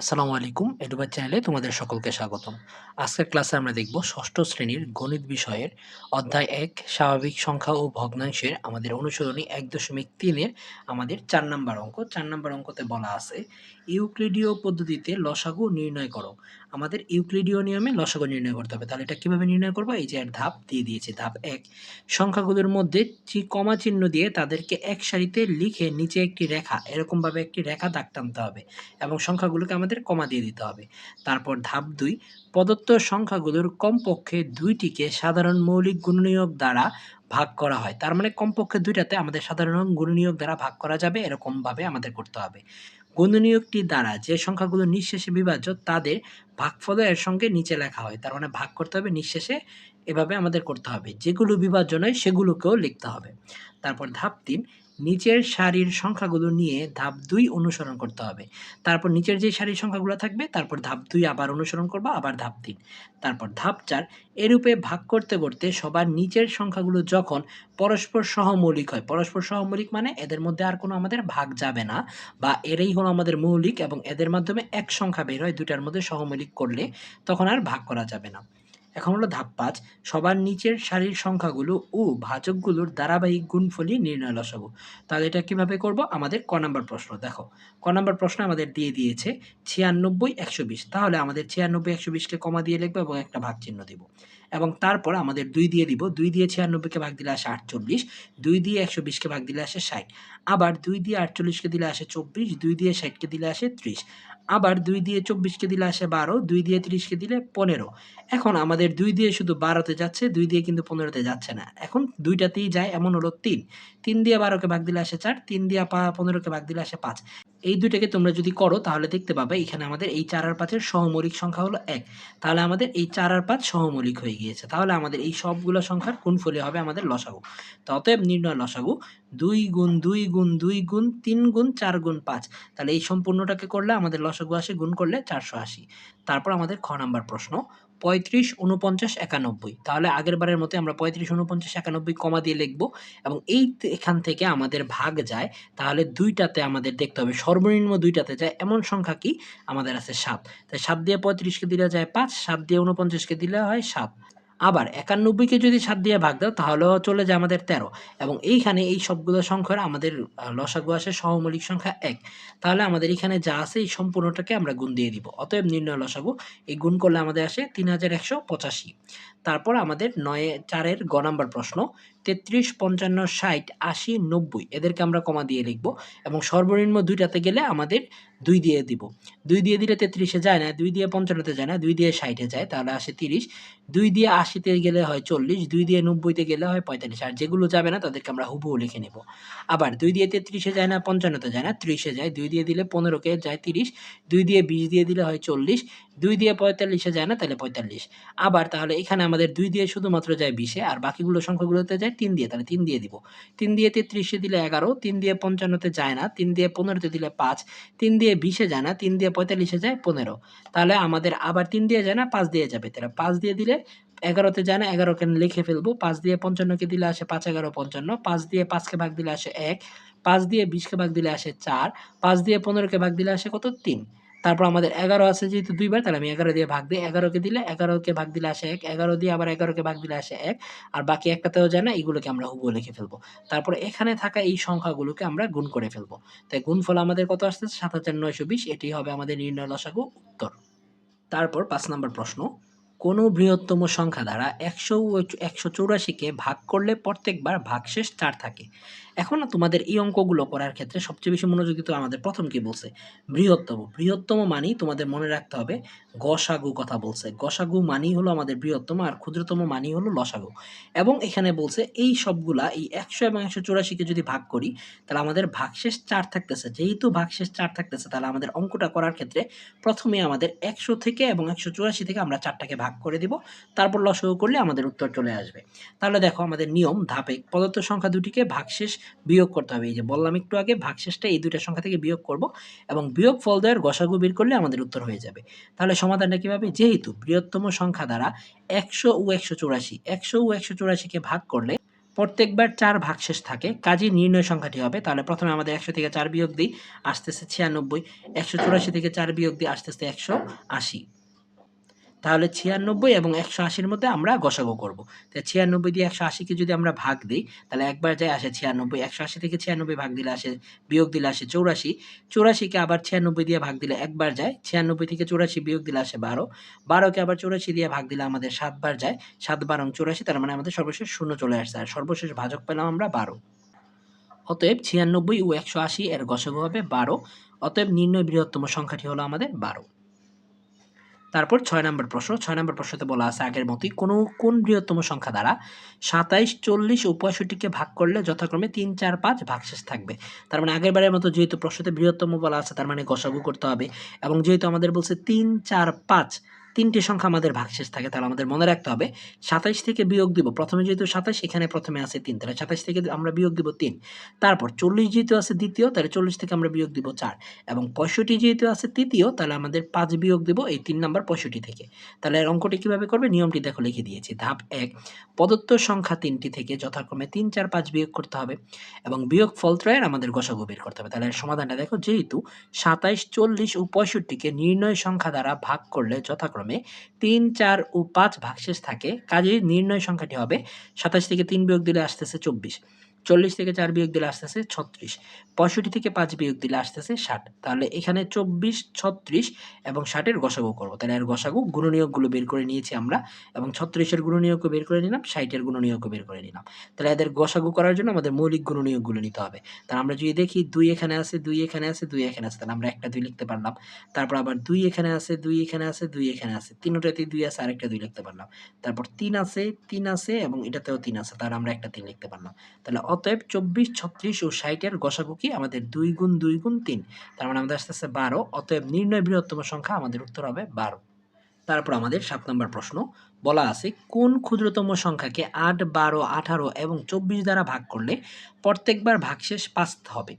আসসালামু আলাইকুম এডুবার চ্যানেলে তোমাদের সকলকে স্বাগতম। আজকের ক্লাসে আমরা দেখব ষষ্ঠ শ্রেণীর গণিত বিষয়ের অধ্যায় ১ স্বাভাবিক সংখ্যা ও ভগ্নাংশের আমাদের অনুসরণী ১.৩ এর আমাদের ৪ নাম্বার অঙ্ক। ৪ নাম্বার অঙ্কতে বলা আছে ইউক্লিডীয় পদ্ধতিতে লসাগু নির্ণয় করো। আমাদের ইউক্লিডীয় নিয়মে লসাগু নির্ণয় করতে হবে। তাহলে এটা কিভাবে নির্ণয় করব? এই যে এর ধাপ দিয়ে দিয়েছি। ধাপ ১, সংখ্যাগুলোর মধ্যে কমা চিহ্ন দিয়ে তাদেরকে এক সারিতে লিখে নিচে একটি রেখা, এরকমভাবে একটি রেখা দাগ টানতে হবে এবং সংখ্যাগুলোকে আমাদের কমা দিয়ে দিতে হবে। তারপর ধাপ ২, প্রদত্ত সংখ্যাগুলোর কমপক্ষে ২টিকে সাধারণ মৌলিক গুণনীয়ক দ্বারা ভাগ করা হয়। তার মানে কমপক্ষে ২টাতে আমাদের সাধারণ গুণনীয়ক দ্বারা ভাগ করা যাবে, এরকমভাবে আমাদের করতে হবে। গুণনীয়কটি দ্বারা যে সংখ্যাগুলো নিঃশেষে বিভাজ্য তাদের ভাগফল এর সঙ্গে নিচে লেখা হয়। তার মানে ভাগ করতে হবে নিঃশেষে, এভাবে আমাদের করতে হবে। যেগুলো বিভাজ্য নয় সেগুলোকেও লিখতে হবে। তারপর ধাপ ৩, নিচের সারির সংখ্যাগুলো নিয়ে ধাপ ২ অনুসরণ করতে হবে। তারপর নিচের যে সারির সংখ্যাগুলো থাকবে তারপর ধাপ ২ আবার অনুসরণ করবা, আবার ধাপ ৩। তারপর ধাপ ৪, এরূপে ভাগ করতে করতে সবার নিচের সংখ্যাগুলো যখন পরস্পর সহমৌলিক হয়, পরস্পর সহমৌলিক মানে এদের মধ্যে আর কোনো আমাদের ভাগ যাবে না, বা এরাই হলো আমাদের মৌলিক এবং এদের মাধ্যমে এক সংখ্যা বের হয়, দুটার মধ্যে সহমৌলিক করলে তখন আর ভাগ করা যাবে না। এখন হলো ধাপ ৫, সবার নিচের সারির সংখ্যাগুলো ও ভাজকগুলোর ধারাবাহিক গুণফলই নির্ণয় লসাগু। তাহলে এটা কিভাবে করব? আমাদের ক নাম্বার প্রশ্ন দেখো। ক নাম্বার প্রশ্ন আমাদের দিয়ে দিয়েছে ৯৬ ১২০। তাহলে আমাদের ৯৬ ১২০ কে কমা দিয়ে লিখবো এবং একটা ভাগ চিহ্ন দিব। এবং তারপর আমাদের ২ দিয়ে দিব। ২ দিয়ে ৯৬ কে ভাগ দিলে আসে ৪৮, ২ দিয়ে ১২০ কে ভাগ দিলে আসে ৬০। আবার ২ দিয়ে ৪৮ কে দিলে আসে ২৪, ২ দিয়ে ৬০ কে দিলে আসে ৩০। আবার ২ দিয়ে ২৪ কে দিলে আসে ১২, ২ দিয়ে ৩০ কে দিলে ১৫। এখন আমাদের ২ দিয়ে শুধু ১২ তে যাচ্ছে, ২ দিয়ে কিন্তু ১৫ তে যাচ্ছে না। এখন ২ টাতেই যায়, এমন হলো ৩। ৩ দিয়ে ১২ কে ভাগ দিলে আসে ৪, ৩ দিয়ে ১৫ কে ভাগ দিলে আসে ৫। এই ২ টাকে তোমরা যদি করো তাহলে দেখতে পাবে এখানে আমাদের এই ৪ আর ৫ এর সহমৌলিক সংখ্যা হলো ১। তাহলে আমাদের এই ৪ আর ৫ সহমৌলিক হয়ে গিয়েছে। তাহলে আমাদের এই সবগুলো সংখ্যার গুণফলই হবে আমাদের লসাগু। তো অতএব নির্ণয় লসাগু ২ গুণ ২ গুণ ২ গুণ ৩ গুণ ৪ গুণ ৫। তাহলে এই সম্পূর্ণটাকে করলে আমাদের লসাগু আসে, গুণ করলে ৪৮০। তারপর আমাদের খ নাম্বার প্রশ্ন ৩৫ ৪৯ ৯১। তাহলে আগের বারের মতোই আমরা ৩৫ ৪৯ ৯১ কমা দিয়ে লিখব এবং এখান থেকে আমাদের ভাগ যায়, তাহলে ২ টাতে আমাদের দেখতে হবে সর্বনিম্ন ২ টাতে যায় এমন সংখ্যা কি? আমাদের আছে ৭। তাই ৭ দিয়ে ৩৫ কে দিলে যায় ৫, ৭ দিয়ে ৪৯ কে দিলে হয় ৭। আবার ৯১ কে যদি ৭ দিয়ে ভাগ দাও তাহলেও চলে যায় আমাদের ১৩ এবং এইখানে এই সবগুলো সংখ্যার আমাদের লসাগু আসে সহমৌলিক সংখ্যা ১। তাহলে আমাদের এখানে যা আছে এই সম্পূর্ণটাকে আমরা গুণ দিয়ে দিব। অতএব নির্ণয় লসাগু, এই গুণ করলে আমাদের আসে ৩১৮৫। তারপর আমাদের ৪ এর গ নাম্বার প্রশ্ন ৩৩ ৫৫ ৬০ ৮০ ৯০ এদেরকে আমরা কমা দিয়ে লিখব এবং সর্বনিম্ন ২ টাতে গেলে আমাদের ২ দিয়ে দিব। ২ দিয়ে দিলে ৩৩ এ যায় না, ২ দিয়ে ৫৫ তে যায় না, ২ দিয়ে ৬০ এ যায়, তাহলে আসে ৩০। ২ দিয়ে ৮০ তে গেলে হয় ৪০, ২ দিয়ে ৯০ তে গেলে হয় ৪৫। আর যেগুলো যাবে না তাদেরকে আমরা হুবহু লিখে নেব। আবার ২ দিয়ে ৩৩ এ যায় না, ৫৫ তে যায় না, ৩০ এ যায়। ২ দিয়ে দিলে ১৫ কে যায় ৩০, ২ দিয়ে ২০ দিয়ে দিলে হয় ৪০, ২ দিয়ে ৪৫ এ যায় না, তাহলে ৪৫। আবার তাহলে এখানে আমাদের ২ দিয়ে শুধুমাত্র যায় ২০ এ, আর বাকিগুলো সংখ্যাগুলোতে যায় ৩ দিয়ে, তাহলে ৩ দিয়ে দিব। ৩ দিয়ে ৩৩ এ দিলে ১১, ৩ দিয়ে ৫৫ তে যায় না, ৩ দিয়ে ১৫ তে দিলে ৫, ৩ দিয়ে ২০ এ যায় না, ৩ দিয়ে ৪৫ এ যায় ১৫। তাহলে আমাদের আবার ৩ দিয়ে যায় না, ৫ দিয়ে যাবে। তাহলে ৫ দিয়ে দিলে ১১ তে যায় না, ১১ কে লিখে ফেলবো। ৫ দিয়ে ৫৫ কে দিলে আসে ৫ ১১ ৫৫, ৫ দিয়ে ৫ কে ভাগ দিলে আসে ১, ৫ দিয়ে ২০ কে ভাগ দিলে আসে ৪, ৫ দিয়ে ১৫ কে ভাগ দিলে আসে কত? ৩। তারপর আমাদের ১১ আছে যেহেতু ২ বার, তাহলে আমি ১১ দিয়ে ভাগ দেই। ১১ কে দিলে ১১ কে ভাগ দিলে আসে ১, ১১ দিয়ে আবার ১১ কে ভাগ দিলে আসে ১, আর বাকি একটাতেও যায় না, এগুলোকে আমরা হুবহু লিখে ফেলবো। তারপর এখানে থাকা এই সংখ্যাগুলোকে আমরা গুণ করে ফেলবো। তাই গুণফল আমাদের কত আসতেছে? ৭৯২০। এটি হবে আমাদের নির্ণয় লসাগু উত্তর। তারপর ৫ নাম্বার প্রশ্ন, কোন বৃহত্তম সংখ্যা দ্বারা ১০০ ও ১৮৪ কে ভাগ করলে প্রত্যেকবার ভাগশেষ ৪ থাকে। এখন না তোমাদের এই অঙ্কগুলো করার ক্ষেত্রে সবচেয়ে বেশি মনোযোগী তো আমাদের প্রথম কি বলছে? বৃহত্তম। বৃহত্তম মানেই তোমাদের মনে রাখতে হবে গসাগু কথা বলছে। গসাগু মানেই হলো আমাদের বৃহত্তম, আর ক্ষুদ্রতম মানেই হলো লসাগু। এবং এখানে বলছে এই সবগুলা এই ১০০ এবং ১৮৪ কে যদি ভাগ করি তাহলে আমাদের ভাগশেষ ৪ থাকতেছে। যেহেতু ভাগশেষ ৪ থাকতেছে তাহলে আমাদের অঙ্কটা করার ক্ষেত্রে প্রথমে আমাদের ১০০ থেকে এবং ১৮৪ থেকে আমরা ৪ টাকে ভাগ করে দিব। তারপর লসাগু করলে আমাদের উত্তর চলে আসবে। তাহলে দেখো আমাদের নিয়ম ধাপে প্রদত্ত সংখ্যা দুটিকে ভাগশেষ বিয়োগ করতে হবে। এই যে বললাম একটু আগে, ভাগশেষটা এই ২ টা সংখ্যা থেকে বিয়োগ করব এবং বিয়োগফল দ্বয়ের গসাগু বের করলে আমাদের উত্তর হয়ে যাবে। তাহলে সমাধানটা কিভাবে? যেহেতু বৃহত্তম সংখ্যা দ্বারা ১০০ ও ১৮৪, ১০০ ও ১৮৪ কে ভাগ করলে প্রত্যেকবার 4 ভাগশেষ থাকে, কাজেই নির্ণয় সংখ্যাটি হবে। তাহলে প্রথমে আমাদের 100 থেকে 4 বিয়োগ দিই, আসতেছে 96, 184 থেকে 4 বিয়োগ দিই, আসতেছে 180। তাহলে 96 এবং 180-র মধ্যে আমরা গসাগু করব। তাহলে 96 দিয়ে 180-কে যদি আমরা ভাগ দিই, তাহলে একবার যায় আসে 96, 180 থেকে 96 ভাগ দিলে আসে, বিয়োগ দিলে আসে 84, 84-কে আবার 96 দিয়ে ভাগ দিলে একবার যায়, 96 থেকে 84 বিয়োগ দিলে আসে 12, 12-কে আবার 84 দিয়ে ভাগ দিলে আমাদের 7 বার যায়, 7 12 84, তার মানে আমাদের সর্বশেষ শূন্য চলে আসছে, আর সর্বশেষ ভাজক পেলাম আমরা 12। অতএব 96 ও 180 এর গসাগু হবে 12। অতএব নির্ণয় বৃহত্তম সংখ্যাটি হলো আমাদের 12। তারপর 6 নম্বর প্রশ্ন। 6 নম্বর প্রশ্নতে বলা আছে আগের মতোই কোন বৃহত্তম সংখ্যা দ্বারা 27, 40 ও 65-কে ভাগ করলে যথাক্রমে 3, 4, 5 ভাগশেষ থাকবে। তার মানে আগেরবারের মতো যেহেতু প্রশ্নতে বৃহত্তম বলা আছে, তার মানে গসাগু করতে হবে, এবং যেহেতু আমাদের বলছে 3, 4, 5 তিনটি সংখ্যা আমাদের ভাগশেষ থাকে, তাহলে আমাদের মনে রাখতে হবে 27 থেকে বিয়োগ দিব, প্রথমে যেহেতু 27 এখানে প্রথমে আছে 3, তাহলে 27 থেকে আমরা বিয়োগ দিব 3। তারপর 40 যেহেতু আছে দ্বিতীয়, তাহলে 40 থেকে আমরা বিয়োগ দিব 4, এবং 65 যেহেতু আছে তৃতীয়, তাহলে আমাদের 5 বিয়োগ দেব এই 3 নাম্বার 65 থেকে। তাহলে এর অঙ্কটি কিভাবে করবে, নিয়মটি দেখো লিখে দিয়েছি। ধাপ 1, প্রদত্ত সংখ্যা 3টি থেকে যথাক্রমে 3, 4, 5 বিয়োগ করতে হবে, এবং বিয়োগ ফলত্রয়ের আমাদের গসাগু বের করতে হবে। তাহলে এর সমাধানটা দেখো, যেহেতু 27, 40 ও 65-কে নির্ণয় সংখ্যা দ্বারা ভাগ করলে যথাক্রমে 3, 4 ও 5 ভাগশেষ থাকে, কাজেই নির্ণয় সংখ্যাটি হবে 27 থেকে 3 বিয়োগ দিলে আসতেছে 24, 40 থেকে 4 বিয়োগ দিলে আসতেছে 36, 65 থেকে 5 বিয়োগ দিলে আসতেছে 60। তাহলে এখানে 24, 36 এবং 60 এর গসাগু করব। তাহলে এর গসাগু গুণনীয়কগুলো বের করে নিয়েছি আমরা, এবং 36 এর গুণনীয়কও বের করে নিলাম, 60 এর গুণনীয়কও বের করে নিলাম। তাহলে এদের গসাগু করার জন্য আমাদের মৌলিক গুণনীয়কগুলো নিতে হবে। তাহলে আমরা যদি দেখি 2 এখানে আছে, 2 এখানে আছে, 2 এখানে আছে, তাহলে আমরা একটা 2 লিখতে পারলাম। তারপর আবার 2 এখানে আছে, 2 এখানে আছে, 2 এখানে আছে, তিনটাতেই 2 আছে, আরেকটা 2 লিখতে পারলাম। তারপর 3 আছে, 3 আছে, এবং এটাতেও 3 আছে, তাহলে আমরা একটা 3 লিখতে পারলাম। তাহলে অতএব 24, 36 ও 60 এর গসাগু কি আমাদের 2 গুণ 2 গুণ 3, তার মানে আমাদের আসতেছে 12। অতএব নির্ণয় বৃহত্তম সংখ্যা আমাদের উত্তর হবে 12। তারপর আমাদের 7 নম্বর প্রশ্ন বলা আছে, কোন ক্ষুদ্রতম সংখ্যাকে 8, 12, 18 এবং 24 দ্বারা ভাগ করলে প্রত্যেকবার ভাগশেষ 5 হবে।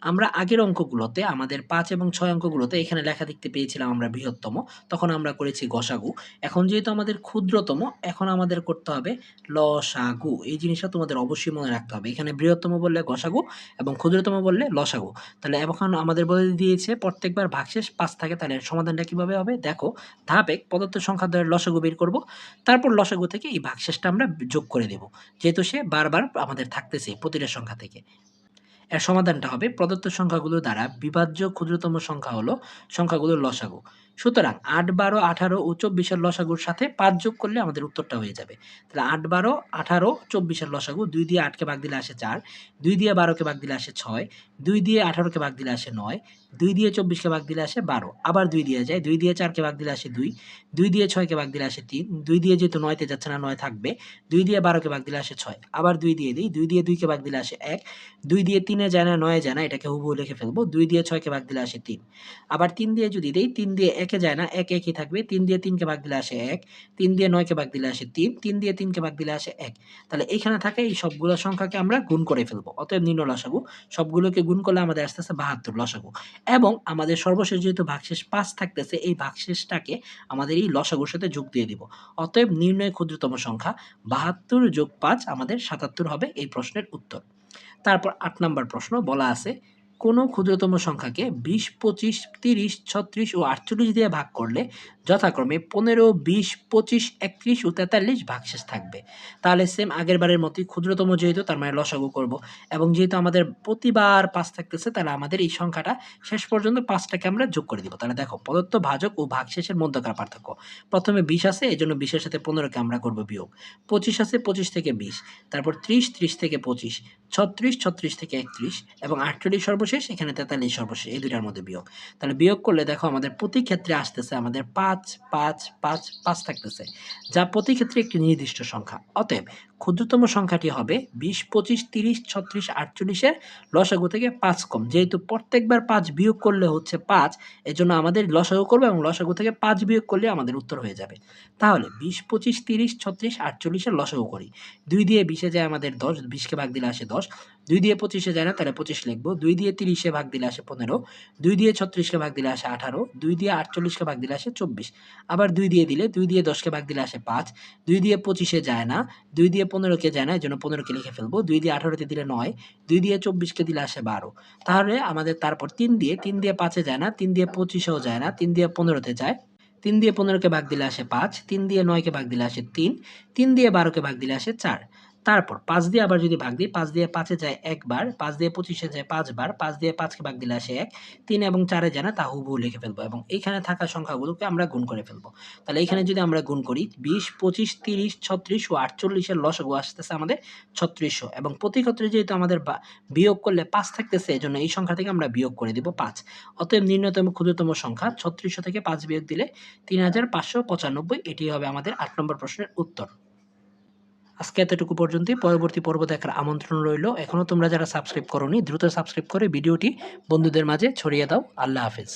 আমরা আগের অঙ্কগুলোতে আমাদের 5 এবং 6 অঙ্কগুলোতে এখানে লেখা দেখতে পেয়েছিলাম আমরা বৃহত্তম, তখন আমরা করেছি গসাগু। এখন যেহেতু আমাদের ক্ষুদ্রতম, এখন আমাদের করতে হবে লসাগু। এই জিনিসটা তোমাদের অবশ্যই মনে রাখতে হবে। এখানে বৃহত্তম বললে গসাগু এবং ক্ষুদ্রতম বললে লসাগু। তাহলে এখন আমাদের বলে দিয়েছে প্রত্যেকবার ভাগশেষ 5 থাকে, তাহলে এর সমাধানটা কিভাবে হবে দেখো। ধাপ 1, প্রদত্ত সংখ্যা দ্বয়ের লসাগু বের করব, তারপর লসাগু থেকে এই ভাগশেষটা আমরা যোগ করে দেব, যেহেতু সে বারবার আমাদের থাকতেছে প্রতিটা সংখ্যা থেকে। এর সমাধানটা হবে প্রদত্ত সংখ্যাগুলো দ্বারা বিভাজ্য ক্ষুদ্রতম সংখ্যা হলো সংখ্যাগুলোর লসাগু। সুতরাং 8, 12, 18 ও 24 এর লসাগুর সাথে 5 যোগ করলে আমাদের উত্তরটা হয়ে যাবে। তাহলে 8, 12, 18, 24 এর লসাগু, 2 দিয়ে 8-কে ভাগ দিলে আসে 4, 2 দিয়ে 12-কে ভাগ দিলে আসে 6, 2 দিয়ে 18-কে ভাগ দিলে আসে 9, 2 দিয়ে 24-কে ভাগ দিলে আসে 12, আবার 2 দিয়ে যায়, 2 দিয়ে 4-কে ভাগ দিলে আসে 2, 2 দিয়ে 6-কে ভাগ দিলে আসে 3, 2 দিয়ে যেহেতু 9-তে যাচ্ছে না 9 থাকবে, 2 দিয়ে 12-কে ভাগ দিলে আসে 6, আবার 2 দিয়ে দিই, 2 দিয়ে 2-কে ভাগ দিলে আসে 1, 2 দিয়ে 3-এ যায় না 9-এ যায় না, এটাকে হুবহু লিখে ফেলবো, 2 দিয়ে 6-কে ভাগ দিলে আসে 3, আবার 3 দিয়ে যদি দেই, 3 দিয়ে 1-এ যায় না, 1 একই থাকবে, 3 দিয়ে 3-কে ভাগ দিলে আসে 1, 3 দিয়ে 9-কে ভাগ দিলে আসে 3, 3 দিয়ে 3-কে ভাগ দিলে আসে 1। তাহলে এখানে থাকা এই সবগুলো সংখ্যাকে আমরা গুণ করে ফেলবো। অতএব নির্ণয় লসাগু, সবগুলোকে গুণ করলে আমাদের আসতেছে 72 লসাগু, এবং আমাদের সর্বশেষ যেহেতু ভাগশেষ 5 থাকতেছে, এই ভাগশেষটাকে আমাদের এই লসাগুর সাথে যোগ দিয়ে দিব। অতএব নির্ণয় ক্ষুদ্রতম সংখ্যা 72 যোগ 5 আমাদের 77 হবে এই প্রশ্নের উত্তর। তারপর 8 নাম্বার প্রশ্ন বলা আছে, কোন ক্ষুদ্রতম সংখ্যাকে 20, 25, 30, 36 ও 48 দিয়ে ভাগ করলে যথাক্রমে 15, 20, 25, 31 ও 43 ভাগশেষ থাকবে। তাহলে সেম আগের বারের মতোই ক্ষুদ্রতম যেহেতু, তার মানে লসাগু করব, এবং যেহেতু আমাদের প্রতিবার 5 থাকতেছে, তাহলে আমাদের এই সংখ্যাটা শেষ পর্যন্ত 5টাকে আমরা যোগ করে দিব। তাহলে দেখো, প্রদত্ত ভাজক ও ভাগশেষের মধ্যকার পার্থক্য। প্রথমে 20 আছে, এই জন্য 20-এর সাথে 15-কে আমরা করব বিয়োগ। 25 আছে, 25 থেকে 20, তারপর 30, 30 থেকে 25, 36, 36 থেকে 31 এবং 48 সর্বশেষ, এখানে 43 সর্বশেষ, এই দুইটার মধ্যে বিয়োগ। তাহলে বিয়োগ করলে দেখো আমাদের প্রতি ক্ষেত্রে আসতেছে আমাদের 5, 5, 5, 5 থাকতেছে, যা প্রতি ক্ষেত্রে একটি নির্দিষ্ট সংখ্যা। অতএব ক্ষুদ্রতম সংখ্যাটি হবে 20, 25, 30, 36, 48-এর লসাগু থেকে 5 কম। যেহেতু প্রত্যেকবার 5 বিয়োগ করলে হচ্ছে 5, এজন্য আমাদের লসাগু করবো, এবং লসাগু থেকে 5 বিয়োগ করলে আমাদের উত্তর হয়ে যাবে। তাহলে 20, 25, 30, 36, 48-এর লসাগু করি। 2 দিয়ে 20-এ যায় আমাদের 10, 20-কে ভাগ দিলে আসে 10, 2 দিয়ে 25-এ যায় না, তাহলে 25 লিখবো, 2 দিয়ে 30-এ ভাগ দিলে আসে 15, 2 দিয়ে 36-কে ভাগ দিলে আসে 18, 2 দিয়ে 48-কে ভাগ দিলে আসে 24, আবার 2 দিয়ে দিলে, 2 দিয়ে 10-কে ভাগ দিলে আসে 5, 2 দিয়ে 25-এ যায় না, 2 দিয়ে 15কে যায় না, এজন্য 15কে লিখে ফেলবো। 2 দিয়ে 18তে দিলে 9, 2 দিয়ে 24কে দিলে আসে 12। তাহলে আমাদের তারপর 3 দিয়ে 5 এ যায় না, 3 দিয়ে 25 এও যায় না, 3 দিয়ে 15তে যায়। 3 দিয়ে 15কে ভাগ দিলে আসে 5, 3 দিয়ে 9কে ভাগ দিলে আসে 3, 3 দিয়ে 12কে ভাগ দিলে আসে 4। তারপর 5 দিয়ে আবার যদি ভাগ দিই, 5 দিয়ে 5 এ যায় 1 বার, 5 দিয়ে 25 এ যায় 5 বার, 5 দিয়ে 5কে ভাগ দিলে আসে 1, 3 এবং 4 এ যায় না, তা হুবহু লিখে ফেলবো এবং এইখানে থাকা সংখ্যাগুলোকে আমরা গুণ করে ফেলবো। তাহলে এখানে যদি আমরা গুণ করি 20, 25, 30, 36 ও 48 এর লসাগু আসতেছে আমাদের 3600 এবং প্রতি ক্ষেত্রে যেহেতু আমাদের বিয়োগ করলে 5 থাকতেছে, এজন্য এই সংখ্যা থেকে আমরা বিয়োগ করে দিব 5। অতএব নিম্নতম ক্ষুদ্রতম সংখ্যা 3600 থেকে 5 বিয়োগ দিলে 3595। এটি হবে আমাদের 8 নম্বর প্রশ্নের উত্তর। আজকে এতটুকু পর্যন্তই। পরবর্তী পর্ব দেখার আমন্ত্রণ রইল। এখনো তোমরা যারা সাবস্ক্রাইব করোনি দ্রুত সাবস্ক্রাইব করে ভিডিওটি বন্ধুদের মাঝে ছড়িয়ে দাও। আল্লাহ হাফেজ।